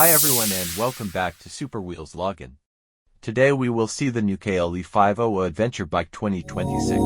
Hi everyone and welcome back to SuperWheels Login. Today we will see the new KLE500 Adventure Bike 2026.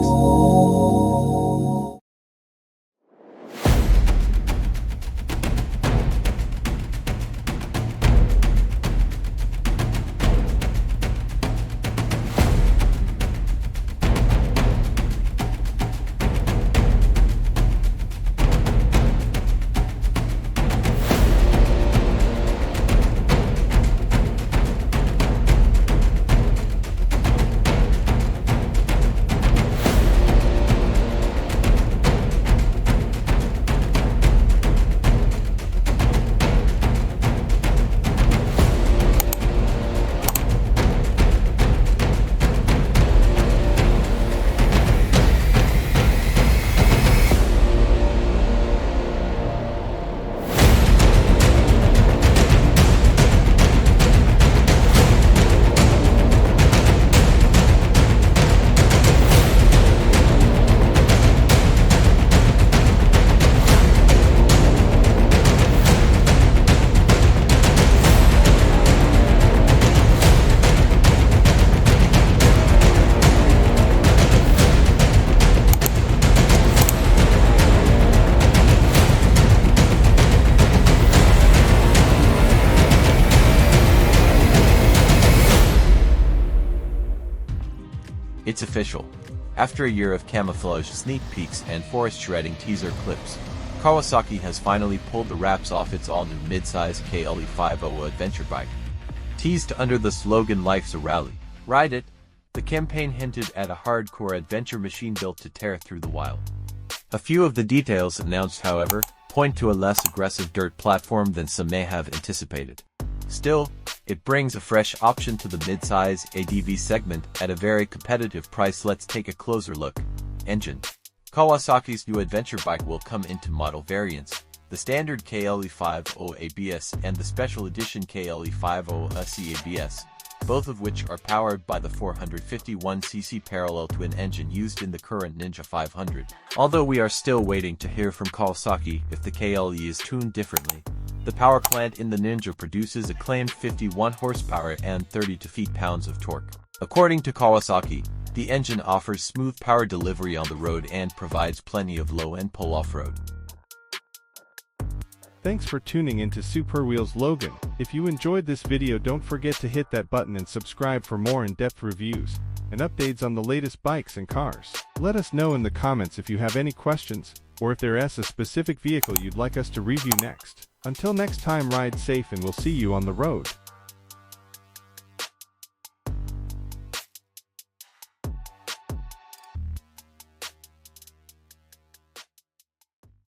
It's official. After a year of camouflage sneak peeks and forest shredding teaser clips, Kawasaki has finally pulled the wraps off its all-new mid-size KLE500 adventure bike. Teased under the slogan "Life's a Rally, Ride It," the campaign hinted at a hardcore adventure machine built to tear through the wild. A few of the details announced, however, point to a less aggressive dirt platform than some may have anticipated. Still, it brings a fresh option to the mid-size ADV segment at a very competitive price. Let's take a closer look. Engine. Kawasaki's new adventure bike will come in two model variants, the standard KLE500 ABS and the special edition KLE500 SE ABS, both of which are powered by the 451cc parallel twin engine used in the current Ninja 500. Although we are still waiting to hear from Kawasaki if the KLE is tuned differently. The power plant in the Ninja produces a claimed 51 horsepower and 32 feet-pounds of torque. According to Kawasaki, the engine offers smooth power delivery on the road and provides plenty of low-end pull off-road. Thanks for tuning into SuperWheels Logan. If you enjoyed this video, don't forget to hit that button and subscribe for more in-depth reviews and updates on the latest bikes and cars. Let us know in the comments if you have any questions, or if there is a specific vehicle you'd like us to review next. Until next time, ride safe and we'll see you on the road.